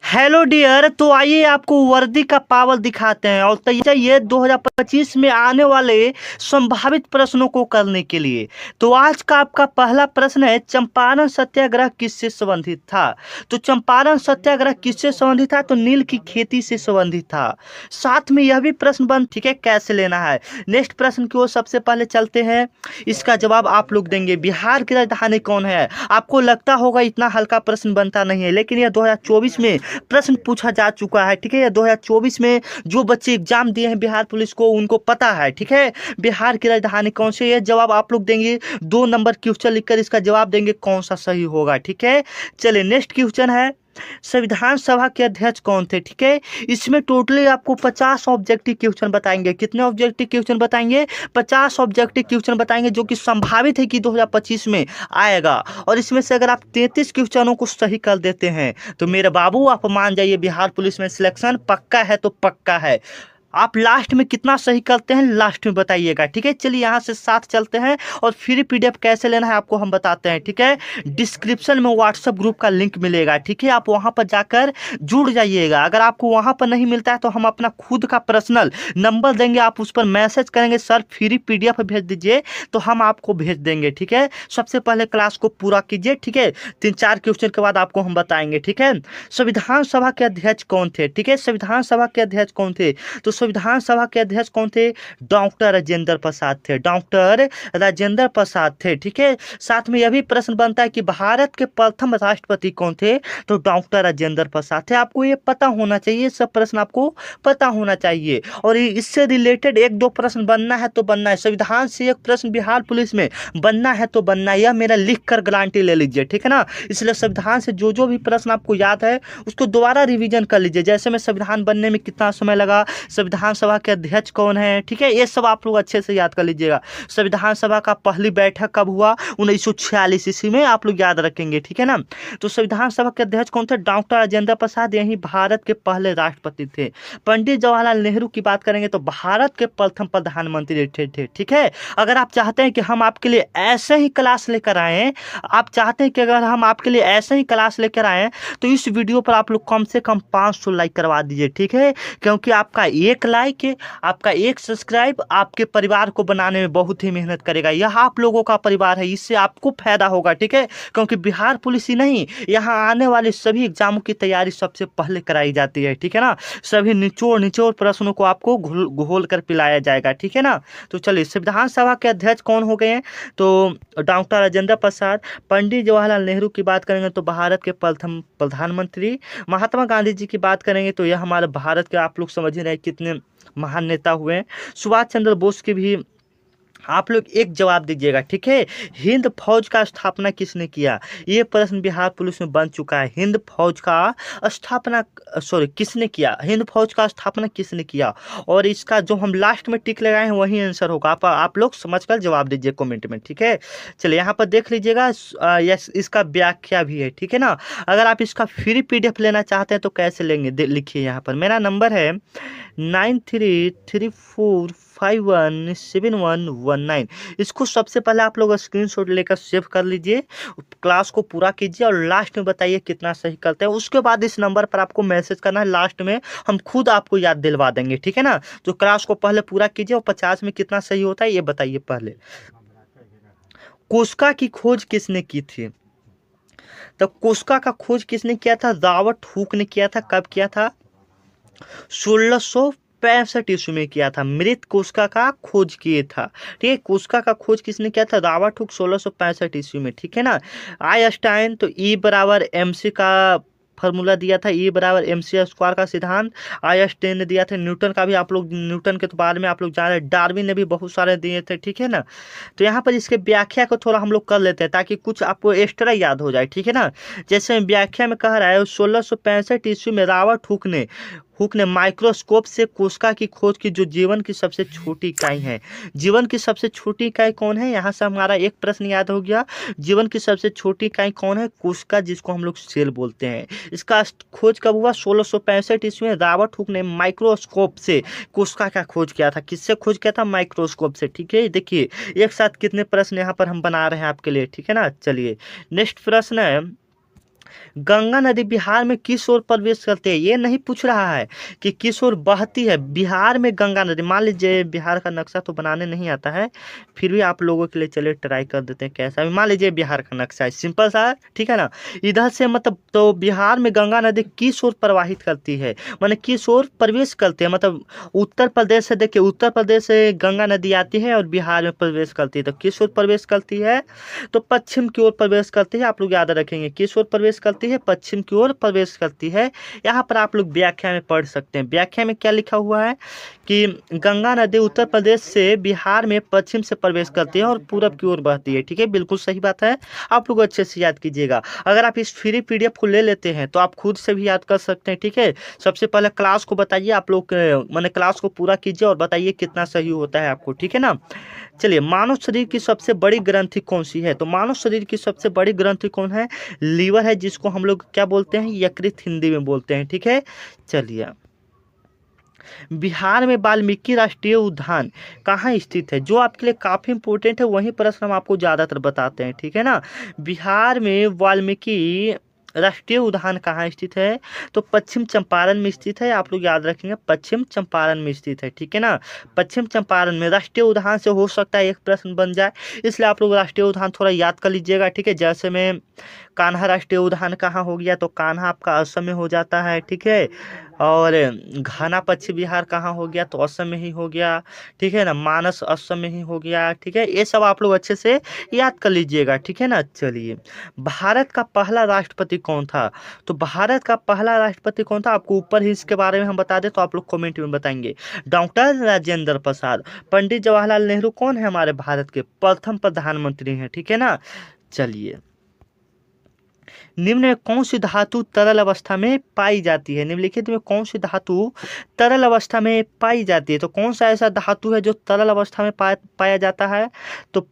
Hello dear, तो आइए आपको वर्दी का पावर दिखाते हैं और तैयार ये 2025 में आने वाले संभावित प्रश्नों को करने के लिए। तो आज का आपका पहला प्रश्न है, चंपारण सत्याग्रह किससे संबंधित था। तो चंपारण सत्याग्रह किससे संबंधित था, तो नील की खेती से संबंधित था। साथ में यह भी प्रश्न बन, ठीक है, कैसे लेना है। नेक्स्ट प्रश्न की ओर सबसे पहले चलते हैं। इसका जवाब आप लोग देंगे, बिहार की राजधानी कौन है। आपको लगता होगा इतना हल्का प्रश्न बनता नहीं है, लेकिन यह 2024 में प्रश्न पूछा जा चुका है। ठीक है, ये 2024 में जो बच्चे एग्जाम दिए हैं बिहार पुलिस को उनको पता है। ठीक है, बिहार की राजधानी कौन सी है, जवाब आप लोग देंगे। 2 नंबर क्वेश्चन लिखकर इसका जवाब देंगे कौन सा सही होगा। ठीक है, चलिए नेक्स्ट क्वेश्चन है, संविधान सभा के अध्यक्ष कौन थे। ठीक है, इसमें टोटली आपको 50 ऑब्जेक्टिव क्वेश्चन बताएंगे। कितने ऑब्जेक्टिव क्वेश्चन बताएंगे, 50 ऑब्जेक्टिव क्वेश्चन बताएंगे, जो कि संभावित है कि 2025 में आएगा। और इसमें से अगर आप 33 क्वेश्चनों को सही कर देते हैं तो मेरे बाबू आप मान जाइए, बिहार पुलिस में सिलेक्शन पक्का है तो पक्का है। आप लास्ट में कितना सही करते हैं लास्ट में बताइएगा। ठीक है, चलिए यहाँ से साथ चलते हैं और फ्री पीडीएफ कैसे लेना है आपको हम बताते हैं। ठीक है, डिस्क्रिप्शन में व्हाट्सएप ग्रुप का लिंक मिलेगा। ठीक है, आप वहाँ पर जाकर जुड़ जाइएगा। अगर आपको वहाँ पर नहीं मिलता है तो हम अपना खुद का पर्सनल नंबर देंगे, आप उस पर मैसेज करेंगे सर फ्री पीडीएफ भेज दीजिए, तो हम आपको भेज देंगे। ठीक है, सबसे पहले क्लास को पूरा कीजिए। ठीक है, 3-4 क्वेश्चन के बाद आपको हम बताएंगे। ठीक है, संविधान सभा के अध्यक्ष कौन थे। ठीक है, संविधान सभा के अध्यक्ष कौन थे, तो संविधान सभा के अध्यक्ष कौन थे, डॉक्टर राजेंद्र प्रसाद थे। डॉक्टर राजेंद्र प्रसाद थे। ठीक है, साथ में यह भी प्रश्न बनता है कि भारत के प्रथम राष्ट्रपति कौन थे, तो डॉक्टर राजेंद्र प्रसाद थे। आपको ये पता होना चाहिए, सब प्रश्न आपको पता होना चाहिए। और इससे रिलेटेड 1-2 प्रश्न बनना है तो बनना है, संविधान से एक प्रश्न बिहार पुलिस में बनना है तो बनना है, यह मेरा लिख कर गारंटी ले लीजिए। ठीक है ना, इसलिए संविधान से जो भी प्रश्न आपको याद है उसको दोबारा रिवीजन कर लीजिए। जैसे में संविधान बनने में कितना समय लगा, संविधान सभा के अध्यक्ष कौन है। ठीक है, ये सब आप लोग अच्छे से याद कर लीजिएगा। संविधान सभा का पहली बैठक कब हुआ, 1946 ईस्वी में, आप लोग याद रखेंगे। ठीक है ना, तो संविधान सभा के अध्यक्ष कौन थे, डॉक्टर राजेंद्र प्रसाद, यही भारत के पहले राष्ट्रपति थे। पंडित जवाहरलाल नेहरू की बात करेंगे तो भारत के प्रथम प्रधानमंत्री थे। ठीक है, अगर आप चाहते हैं कि हम आपके लिए ऐसे ही क्लास लेकर आए, आप चाहते हैं कि अगर हम आपके लिए ऐसे ही क्लास लेकर आए तो इस वीडियो पर आप लोग कम से कम 500 लाइक करवा दीजिए। ठीक है, क्योंकि आपका एक लाइक, आपका एक सब्सक्राइब आपके परिवार को बनाने में बहुत ही मेहनत करेगा। यह आप लोगों का परिवार है, इससे आपको फायदा होगा। ठीक है, क्योंकि बिहार पुलिस ही नहीं, यहाँ आने वाले सभी एग्जामों की तैयारी सबसे पहले कराई जाती है। ठीक है ना, सभी निचोड़ निचोड़ प्रश्नों को आपको घोल कर पिलाया जाएगा। ठीक है ना, तो चलिए संविधान सभा के अध्यक्ष कौन हो गए हैं, तो डॉक्टर राजेंद्र प्रसाद। पंडित जवाहरलाल नेहरू की बात करेंगे तो भारत के प्रथम प्रधानमंत्री। महात्मा गांधी जी की बात करेंगे तो यह हमारे भारत के, आप लोग समझ ही रहे कितने महान नेता हुए हैं। सुभाष चंद्र बोस की भी आप लोग एक जवाब दीजिएगा। ठीक है, हिंद फौज का स्थापना किसने किया, ये प्रश्न बिहार पुलिस में बन चुका है। हिंद फौज का स्थापना किसने किया, हिंद फौज का स्थापना किसने किया, और इसका जो हम लास्ट में टिक लगाए हैं वही आंसर होगा। आप लोग समझकर जवाब दीजिए कमेंट में। ठीक है, चलिए यहाँ पर देख लीजिएगा, इसका व्याख्या भी है। ठीक है ना, अगर आप इसका फ्री पीडीएफ लेना चाहते हैं तो कैसे लेंगे, लिखिए यहाँ पर मेरा नंबर है 9334517119। इसको सबसे पहले आप लोग स्क्रीनशॉट लेकर सेव कर लीजिए, क्लास को पूरा कीजिए और लास्ट में बताइए कितना सही करते हैं। उसके बाद इस नंबर पर आपको मैसेज करना है, लास्ट में हम खुद आपको याद दिलवा देंगे। ठीक है ना, तो क्लास को पहले पूरा कीजिए और 50 में कितना सही होता है ये बताइए। पहले कोस्का की खोज किसने की थी, तो कोस्का का खोज किसने किया था, रॉबर्ट हुक ने किया था। कब किया था, 1665 ईस्वी में किया था। मृत कोस्का का खोज किए था। ठीक है, कोस्का का खोज किसने किया था, रॉबर्ट हुक, 1665 ईस्वी में। ठीक है ना, आइंस्टाइन तो E बराबर MC का फॉर्मूला दिया था, E बराबर MC स्क्वायर का सिद्धांत आइंस्टाइन ने दिया था। न्यूटन का भी आप लोग, न्यूटन के तो बारे में आप लोग जान रहे हैं, डार्विन ने भी बहुत सारे दिए थे। ठीक है ना, तो यहाँ पर इसके व्याख्या को थोड़ा हम लोग कर लेते हैं ताकि कुछ आपको एक्स्ट्रा याद हो जाए। ठीक है ना, जैसे व्याख्या में कह रहा है 1665 ईस्वी में रॉबर्ट हुक ने माइक्रोस्कोप से कोशिका की खोज की, जो जीवन की सबसे छोटी इकाई है। जीवन की सबसे छोटी इकाई कौन है, यहाँ से हमारा एक प्रश्न याद हो गया। जीवन की सबसे छोटी इकाई कौन है, कोशिका, जिसको हम लोग सेल बोलते हैं। इसका खोज कब हुआ, 1665 ईस्वी में रॉबर्ट हुक ने माइक्रोस्कोप से कोशिका का खोज किया था। किससे खोज किया था, माइक्रोस्कोप से। ठीक है, देखिए एक साथ कितने प्रश्न यहाँ पर हम बना रहे हैं आपके लिए। ठीक है ना, चलिए नेक्स्ट प्रश्न है, गंगा नदी बिहार में किस ओर प्रवेश करती है? ये नहीं पूछ रहा है कि किस ओर बहती है। बिहार में गंगा नदी, मान लीजिए बिहार का नक्शा तो बनाने नहीं आता है, फिर भी आप लोगों के लिए चलिए ट्राई कर देते हैं कैसा भी। मान लीजिए बिहार का नक्शा है, सिंपल सा है, ठीक है ना। इधर से मतलब तो बिहार में गंगा नदी किस ओर प्रवाहित करती है, माने किस ओर प्रवेश करती है, मतलब उत्तर प्रदेश से, देखिए उत्तर प्रदेश से गंगा नदी आती है और बिहार में प्रवेश करती है, तो किस ओर प्रवेश करती है? तो पश्चिम की ओर प्रवेश करती है। आप लोग याद रखेंगे किस ओर प्रवेश करती है? पश्चिम की ओर प्रवेश करती है। यहाँ पर आप लोग व्याख्या में पढ़ सकते हैं। व्याख्या में क्या लिखा हुआ है कि गंगा नदी उत्तर प्रदेश से बिहार में पश्चिम से प्रवेश करती है और पूरब की ओर बहती है। ठीक है, बिल्कुल सही बात है। आप लोग अच्छे से याद कीजिएगा। अगर आप इस फ्री पीडीएफ को ले लेते हैं तो आप खुद से भी याद कर सकते हैं। ठीक है, सबसे पहले क्लास को बताइए, आप लोग मैंने क्लास को पूरा कीजिए और बताइए कितना सही होता है आपको। ठीक है ना। चलिए, मानव शरीर की सबसे बड़ी ग्रंथि कौन सी है? तो मानव शरीर की सबसे बड़ी ग्रंथि कौन है? लीवर है, जिसको हम लोग क्या बोलते हैं? यकृत हिंदी में बोलते हैं। ठीक है, चलिए। बिहार में वाल्मीकि राष्ट्रीय उद्यान कहाँ स्थित है? जो आपके लिए काफ़ी इंपॉर्टेंट है, वही प्रश्न हम आपको ज़्यादातर बताते हैं। ठीक है ना। बिहार में वाल्मीकि राष्ट्रीय उद्यान कहाँ स्थित है? तो पश्चिम चंपारण में स्थित है। आप लोग याद रखेंगे, पश्चिम चंपारण में स्थित है। ठीक है ना। पश्चिम चंपारण में राष्ट्रीय उद्यान से हो सकता है एक प्रश्न बन जाए, इसलिए आप लोग राष्ट्रीय उद्यान थोड़ा याद कर लीजिएगा। ठीक है, जैसे में कान्हा राष्ट्रीय उद्यान कहाँ हो गया? तो कान्हा आपका असम में हो जाता है। ठीक है, और घना पश्चिम बिहार कहाँ हो गया? तो असम में ही हो गया। ठीक है ना। मानस असम में ही हो गया। ठीक है, ये सब आप लोग अच्छे से याद कर लीजिएगा। ठीक है ना। चलिए, भारत का पहला राष्ट्रपति कौन था? तो भारत का पहला राष्ट्रपति कौन था? आपको ऊपर ही इसके बारे में हम बता दें तो आप लोग कमेंट में बताएंगे। डॉक्टर राजेंद्र प्रसाद। पंडित जवाहरलाल नेहरू कौन है? हमारे भारत के प्रथम प्रधानमंत्री हैं। ठीक है ना। चलिए, निम्न में कौन सी धातु तरल अवस्था में पाई जाती है? निम्नलिखित में कौन सी धातु तरल अवस्था में पाई जाती है? तो कौन सा ऐसा धातु है जो तरल अवस्था में पाया जाता है? तो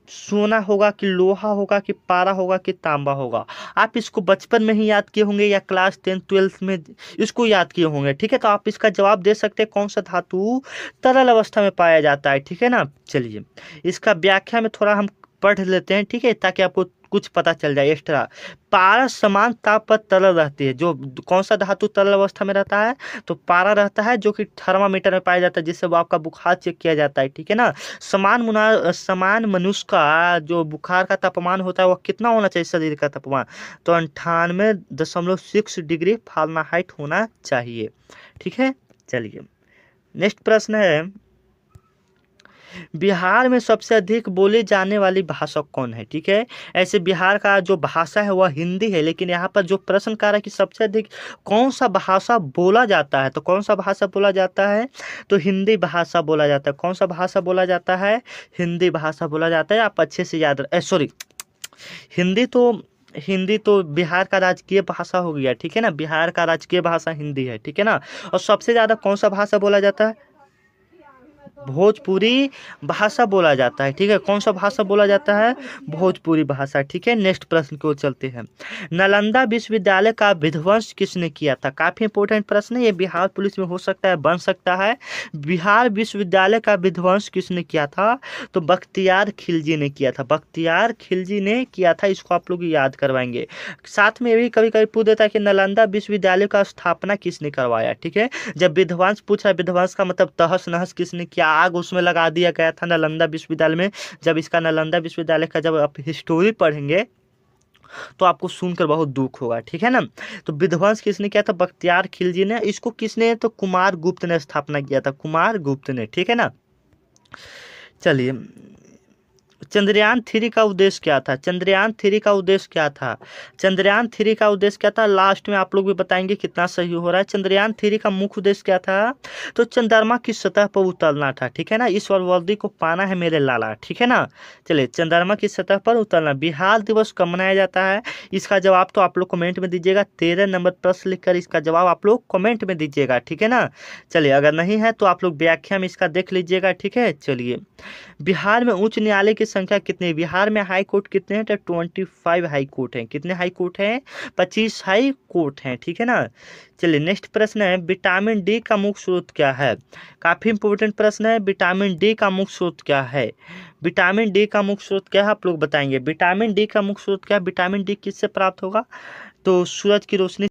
सोना होगा कि लोहा होगा कि पारा होगा कि तांबा होगा? आप इसको बचपन में ही याद किए होंगे या क्लास 10 12 में इसको याद किए होंगे। ठीक है, तो आप इसका जवाब दे सकते हैं कौन सा धातु तरल अवस्था में पाया जाता है। ठीक है ना। चलिए, इसका व्याख्या में थोड़ा हम पढ़ लेते हैं। ठीक है, ताकि आपको कुछ पता चल जाए एक्स्ट्रा। पारा समान ताप पर तरल रहती है। जो कौन सा धातु तरल अवस्था में रहता है? तो पारा रहता है, जो कि थर्मामीटर में पाया जाता है, जिससे वो आपका बुखार चेक किया जाता है। ठीक है ना। समान मनुष्य का जो बुखार का तापमान होता है वो कितना होना चाहिए शरीर का तापमान? तो 98.6 डिग्री फ़ारेनहाइट होना चाहिए। ठीक है, चलिए नेक्स्ट प्रश्न है, बिहार में सबसे अधिक बोली जाने वाली भाषा कौन है? ठीक है, ऐसे बिहार का जो भाषा है वह हिंदी है, लेकिन यहाँ पर जो प्रश्न कर रहा है कि सबसे अधिक कौन सा भाषा बोला जाता है, तो कौन सा भाषा बोला जाता है? तो हिंदी भाषा बोला जाता है। कौन सा भाषा बोला जाता है? हिंदी भाषा बोला जाता है। आप अच्छे से याद सॉरी, हिंदी तो बिहार का राजकीय भाषा हो गया। ठीक है ना, बिहार का राजकीय भाषा हिंदी है। ठीक है ना। और सबसे ज़्यादा कौन सा भाषा बोला जाता है? भोजपुरी भाषा बोला जाता है। ठीक है, कौन सा भाषा बोला जाता है? भोजपुरी भाषा। ठीक है, नेक्स्ट प्रश्न की ओर चलते हैं। नालंदा विश्वविद्यालय का विध्वंस किसने किया था? काफी इंपॉर्टेंट प्रश्न है ये, बिहार पुलिस में हो सकता है, बन सकता है। बिहार विश्वविद्यालय का विध्वंस किसने किया था? तो बख्तियार खिलजी ने किया था। बख्तियार खिलजी ने किया था, इसको आप लोग याद करवाएंगे। साथ में ये भी कभी कभी पूछ देता है कि नालंदा विश्वविद्यालय का स्थापना किसने करवाया। ठीक है, जब विध्वंस पूछा, विध्वंस का मतलब तहस नहस किसने किया, आग उसमें लगा दिया गया था नालंदा विश्वविद्यालय में। जब इसका नालंदा विश्वविद्यालय का जब आप हिस्टोरी पढ़ेंगे तो आपको सुनकर बहुत दुख होगा। ठीक है ना। तो विध्वंस किसने किया था? बख्तियार खिलजी ने। इसको किसने? तो कुमार गुप्त ने स्थापना किया था, कुमार गुप्त ने। ठीक है ना। चलिए, चंद्रयान 3 का उद्देश्य क्या था? चंद्रयान 3 का उद्देश्य क्या था? चंद्रयान 3 का उद्देश्य क्या था? लास्ट में आप लोग भी बताएंगे कितना सही हो रहा है। चंद्रयान 3 का मुख्य उद्देश्य क्या था? तो चंद्रमा की सतह पर उतरना था। ठीक है ना। ईश्वर वर्दी को पाना है मेरे लाला। ठीक है ना। चलिए, चंद्रमा की सतह पर उतरना। बिहार दिवस कब मनाया जाता है? इसका जवाब तो आप लोग कमेंट में दीजिएगा। 13 नंबर प्रश्न लिखकर इसका जवाब आप लोग कमेंट में दीजिएगा। ठीक है ना। चलिए, अगर नहीं है तो आप लोग व्याख्या में इसका देख लीजिएगा। ठीक है। चलिए, बिहार में उच्च न्यायालय की संख्या संख्या कितनी है? बिहार में हाई कोर्ट कितने हैं? तो 25 हाई कोर्ट हैं। कितने हाई कोर्ट हैं? 25 हाई कोर्ट हैं, ठीक है ना। चलिए नेक्स्ट प्रश्न है, विटामिन डी का मुख्य स्रोत क्या है? काफी इंपोर्टेंट प्रश्न है, विटामिन डी का मुख्य स्रोत क्या है? विटामिन डी का मुख्य स्रोत क्या है आप लोग बताएंगे। विटामिन डी का मुख्य स्रोत क्या है? विटामिन डी किससे प्राप्त होगा? तो सूरज की रोशनी